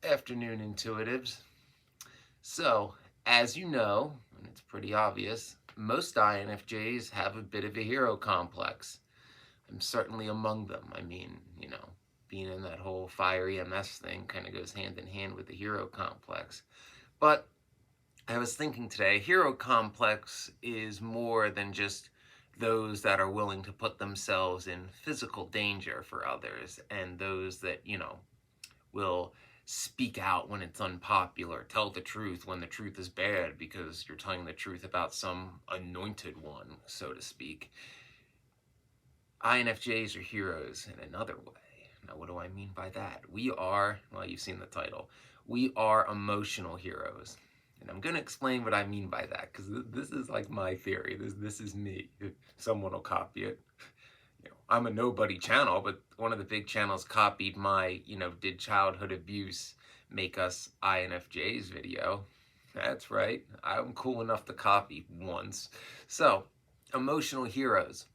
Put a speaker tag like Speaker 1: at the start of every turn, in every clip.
Speaker 1: Afternoon, intuitives. So, as you know, and it's pretty obvious, most INFJs have a bit of a hero complex. I'm certainly among them. I mean, being in that whole fire EMS thing kind of goes hand in hand with the hero complex. But I was thinking today, hero complex is more than just those that are willing to put themselves in physical danger for others and those that, will speak out when it's unpopular, tell the truth when the truth is bad because you're telling the truth about some anointed one, so to speak. INFJs are heroes in another way. Now, what do I mean by that? We are, well, you've seen the title, we are emotional heroes. And I'm going to explain what I mean by that because this is like my theory. This is me. Someone will copy it. I'm a nobody channel, but one of the big channels copied my, did childhood abuse make us INFJs video. That's right. I'm cool enough to copy once. So, emotional heroes.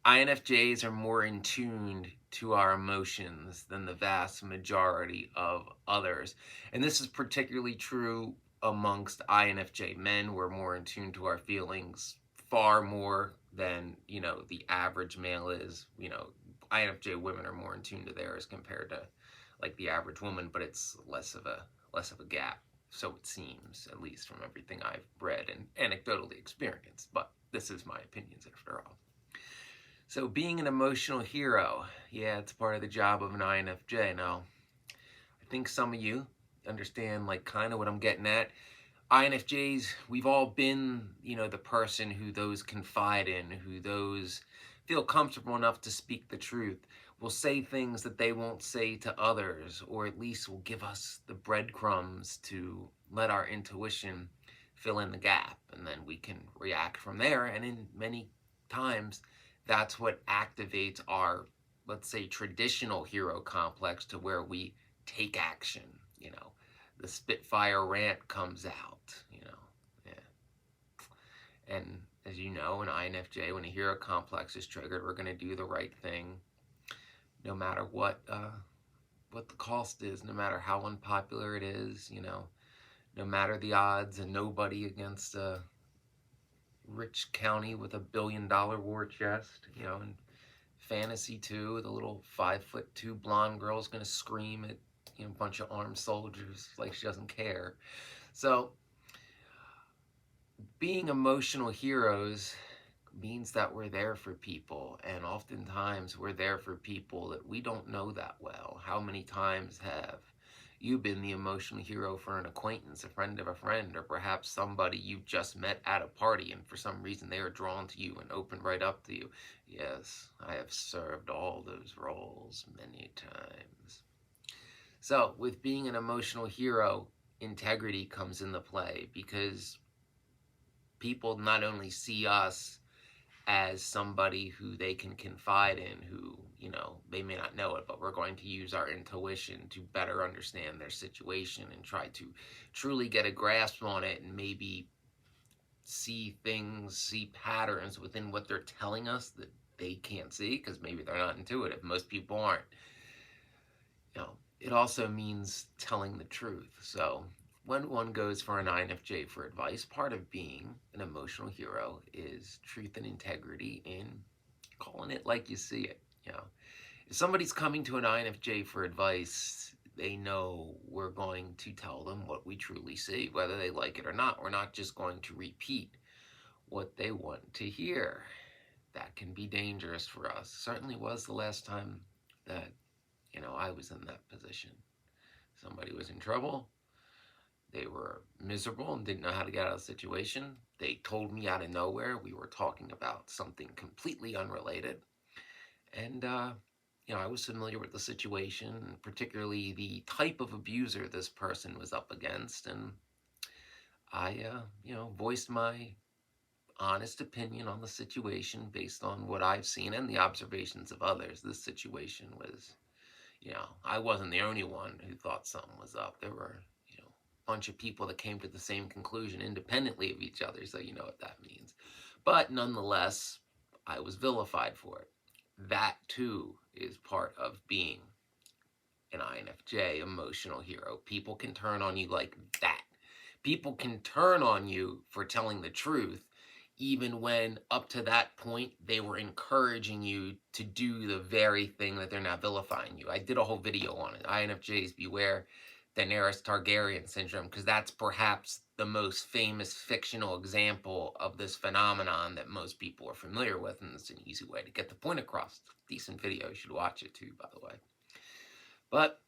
Speaker 1: INFJs are more in tune to our emotions than the vast majority of others. And this is particularly true amongst INFJ men. We're more in tune to our feelings far more than, the average male is. INFJ women are more in tune to theirs compared to like the average woman, but it's less of a gap. So it seems, at least from everything I've read and anecdotally experienced. But this is my opinions after all. So being an emotional hero, yeah, it's part of the job of an INFJ. Now, I think some of you understand like kind of what I'm getting at. INFJs, we've all been, the person who those confide in, who those feel comfortable enough to speak the truth, will say things that they won't say to others, or at least will give us the breadcrumbs to let our intuition fill in the gap, and then we can react from there. And in many times, that's what activates our, let's say, traditional hero complex to where we take action, the Spitfire rant comes out, yeah. And as you know, an INFJ, when a hero complex is triggered, we're going to do the right thing, no matter what the cost is, no matter how unpopular it is, no matter the odds, and nobody against a rich county with $1 billion war chest, and fantasy too. The little 5'2" blonde girl's gonna scream at a bunch of armed soldiers like she doesn't care. So being emotional heroes means that we're there for people, and oftentimes we're there for people that we don't know that well. How many times have you been the emotional hero for an acquaintance, a friend of a friend, or perhaps somebody you just met at a party and for some reason they are drawn to you and open right up to you? Yes, I have served all those roles many times. So with being an emotional hero, integrity comes into play because people not only see us as somebody who they can confide in, who, they may not know it, but we're going to use our intuition to better understand their situation and try to truly get a grasp on it and maybe see things, see patterns within what they're telling us that they can't see because maybe they're not intuitive. Most people aren't. It also means telling the truth. So when one goes for an INFJ for advice, part of being an emotional hero is truth and integrity in calling it like you see it. If somebody's coming to an INFJ for advice, they know we're going to tell them what we truly see, whether they like it or not. We're not just going to repeat what they want to hear. That can be dangerous for us. Certainly was the last time that, I was in that position. Somebody was in trouble. They were miserable and didn't know how to get out of the situation. They told me out of nowhere. We were talking about something completely unrelated. And, I was familiar with the situation, particularly the type of abuser this person was up against. And I, voiced my honest opinion on the situation based on what I've seen and the observations of others. This situation was, I wasn't the only one who thought something was up. There were, a bunch of people that came to the same conclusion independently of each other, so you know what that means. But nonetheless, I was vilified for it. That too is part of being an INFJ, emotional hero. People can turn on you like that. People can turn on you for telling the truth, even when up to that point they were encouraging you to do the very thing that they're now vilifying you. I did a whole video on it. INFJs beware Daenerys Targaryen syndrome, because that's perhaps the most famous fictional example of this phenomenon that most people are familiar with, and it's an easy way to get the point across. Decent video, you should watch it too, by the way. But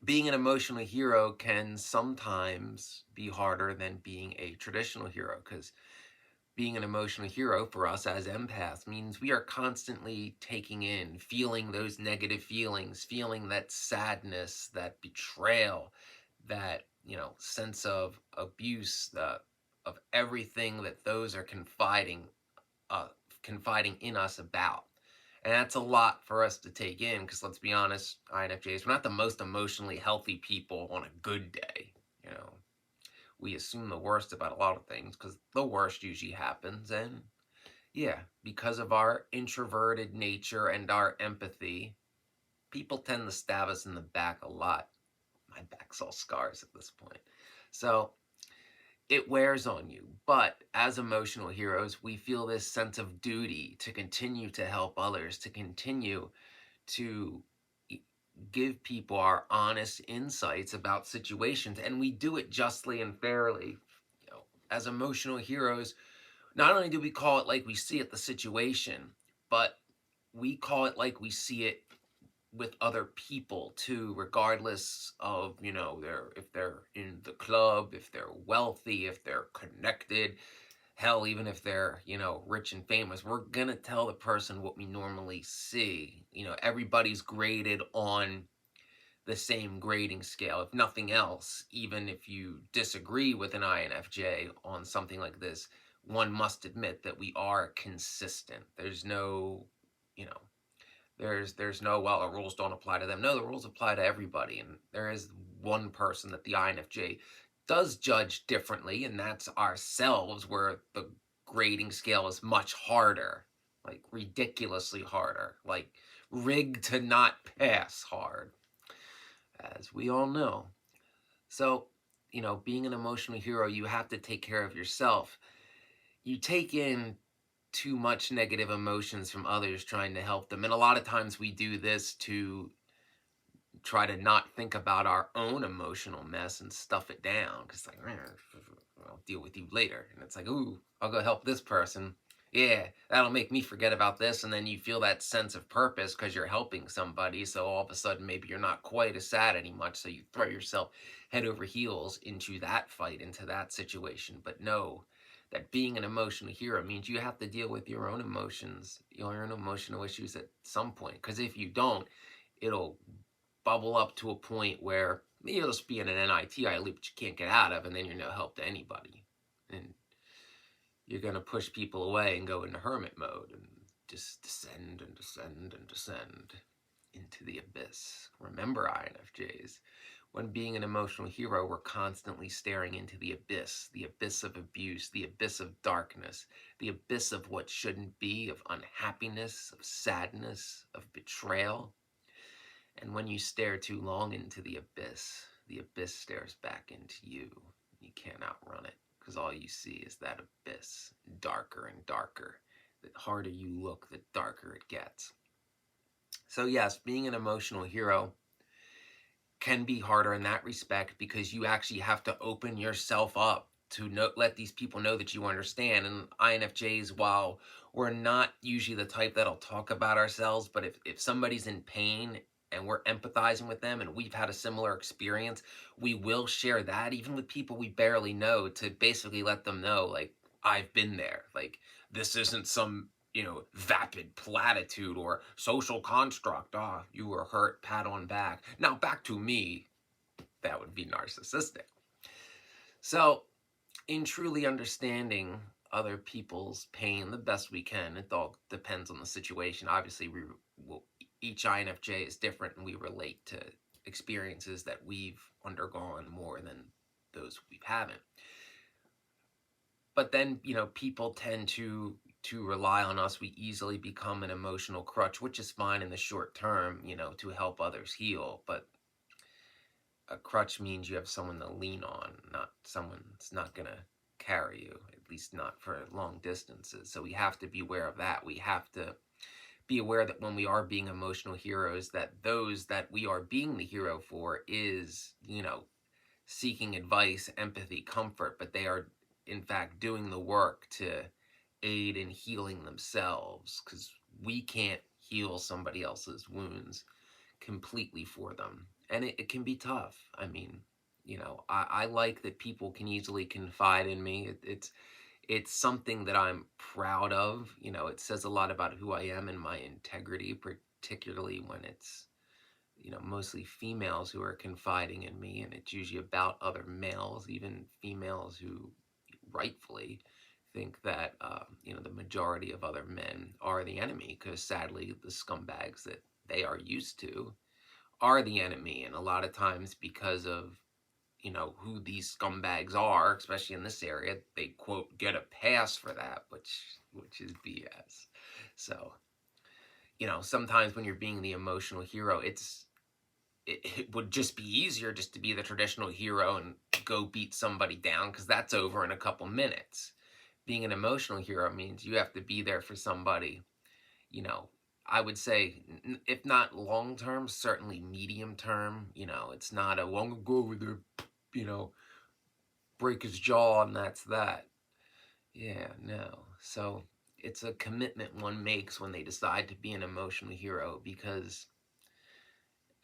Speaker 1: being an emotional hero can sometimes be harder than being a traditional hero, because being an emotional hero for us as empaths means we are constantly taking in, feeling those negative feelings, feeling that sadness, that betrayal, that, sense of abuse, of everything that those are confiding in us about. And that's a lot for us to take in, because let's be honest, INFJs, we're not the most emotionally healthy people on a good day. We assume the worst about a lot of things because the worst usually happens. And yeah, because of our introverted nature and our empathy, people tend to stab us in the back a lot. My back's all scars at this point. So it wears on you. But as emotional heroes, we feel this sense of duty to continue to help others, to continue to give people our honest insights about situations, and we do it justly and fairly. As emotional heroes, not only do we call it like we see it, the situation, but we call it like we see it with other people too, regardless of, if they're in the club, if they're wealthy, if they're connected, hell, even if they're, rich and famous. We're gonna tell the person what we normally see. Everybody's graded on the same grading scale. If nothing else, even if you disagree with an INFJ on something like this, one must admit that we are consistent. There's no, you know, there's no, well, the rules don't apply to them. No, the rules apply to everybody. And there is one person that the INFJ does judge differently, and that's ourselves, where the grading scale is much harder, like ridiculously harder, like rigged to not pass hard, as we all know. So, being an emotional hero, you have to take care of yourself. You take in too much negative emotions from others trying to help them. And a lot of times we do this to try to not think about our own emotional mess and stuff it down. Because, like, I'll deal with you later. And it's like, ooh, I'll go help this person. Yeah, that'll make me forget about this. And then you feel that sense of purpose because you're helping somebody. So all of a sudden, maybe you're not quite as sad anymore. So you throw yourself head over heels into that fight, into that situation. But know that being an emotional hero means you have to deal with your own emotions, your own emotional issues at some point. Because if you don't, it'll bubble up to a point where you'll just be in an NITI loop that you can't get out of, and then you're no help to anybody. And you're going to push people away and go into hermit mode and just descend and descend and descend into the abyss. Remember, INFJs, when being an emotional hero, we're constantly staring into the abyss of abuse, the abyss of darkness, the abyss of what shouldn't be, of unhappiness, of sadness, of betrayal. And when you stare too long into the abyss stares back into you. You can't outrun it, because all you see is that abyss, darker and darker. The harder you look, the darker it gets. So yes, being an emotional hero can be harder in that respect, because you actually have to open yourself up to let these people know that you understand. And INFJs, while we're not usually the type that'll talk about ourselves, but if somebody's in pain and we're empathizing with them and we've had a similar experience, we will share that even with people we barely know, to basically let them know, like, I've been there. Like, this isn't some, vapid platitude or social construct. Ah, you were hurt, pat on back. Now back to me, that would be narcissistic. So, in truly understanding other people's pain the best we can, it all depends on the situation. Obviously, each INFJ is different, and we relate to experiences that we've undergone more than those we haven't. But then, people tend to to rely on us, we easily become an emotional crutch, which is fine in the short term, to help others heal. But a crutch means you have someone to lean on, not someone that's not going to carry you, at least not for long distances. So we have to be aware of that. We have to be aware that when we are being emotional heroes, that those that we are being the hero for is, seeking advice, empathy, comfort, but they are in fact doing the work to aid in healing themselves, because we can't heal somebody else's wounds completely for them. And it can be tough. I mean, I like that people can easily confide in me. It's something that I'm proud of. It says a lot about who I am and my integrity, particularly when it's, mostly females who are confiding in me, and it's usually about other males, even females who rightfully think that, the majority of other men are the enemy, because sadly, the scumbags that they are used to are the enemy. And a lot of times, because of who these scumbags are, especially in this area, they quote get a pass for that, which is BS. So sometimes when you're being the emotional hero, it would just be easier just to be the traditional hero and go beat somebody down, because that's over in a couple minutes. Being an emotional hero means you have to be there for somebody, I would say, if not long term, certainly medium term. It's not a, well, I'm gonna go over there, break his jaw and that's that. Yeah, no. So it's a commitment one makes when they decide to be an emotional hero, because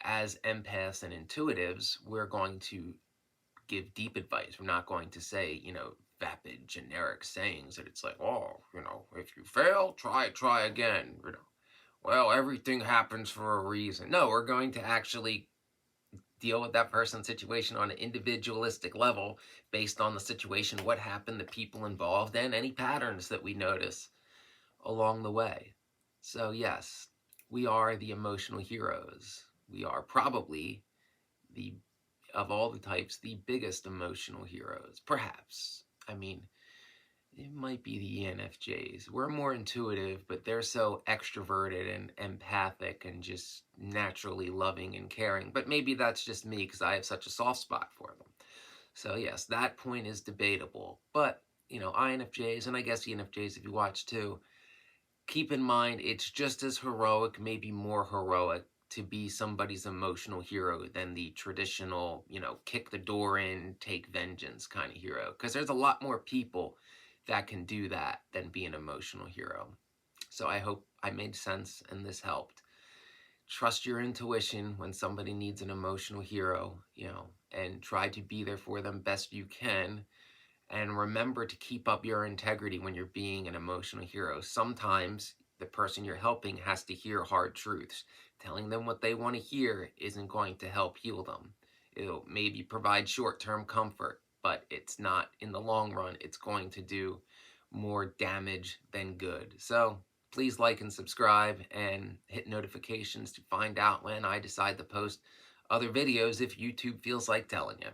Speaker 1: as empaths and intuitives, we're going to give deep advice. We're not going to say, vapid, generic sayings that it's like, oh, if you fail, try again. Well, everything happens for a reason. No, we're going to actually deal with that person's situation on an individualistic level based on the situation, what happened, the people involved, and any patterns that we notice along the way. So, yes, we are the emotional heroes. We are probably the of all the types, the biggest emotional heroes, perhaps. I mean, it might be the ENFJs. We're more intuitive, but they're so extroverted and empathic and just naturally loving and caring. But maybe that's just me, because I have such a soft spot for them. So yes, that point is debatable. But, INFJs, and I guess ENFJs if you watch too, keep in mind it's just as heroic, maybe more heroic, to be somebody's emotional hero than the traditional, kick the door in, take vengeance kind of hero. Because there's a lot more people that can do that than be an emotional hero. So I hope I made sense and this helped. Trust your intuition when somebody needs an emotional hero, and try to be there for them best you can. And remember to keep up your integrity when you're being an emotional hero. Sometimes the person you're helping has to hear hard truths. Telling them what they want to hear isn't going to help heal them. It'll maybe provide short-term comfort, but it's not, in the long run, it's going to do more damage than good. So please like and subscribe and hit notifications to find out when I decide to post other videos if YouTube feels like telling you.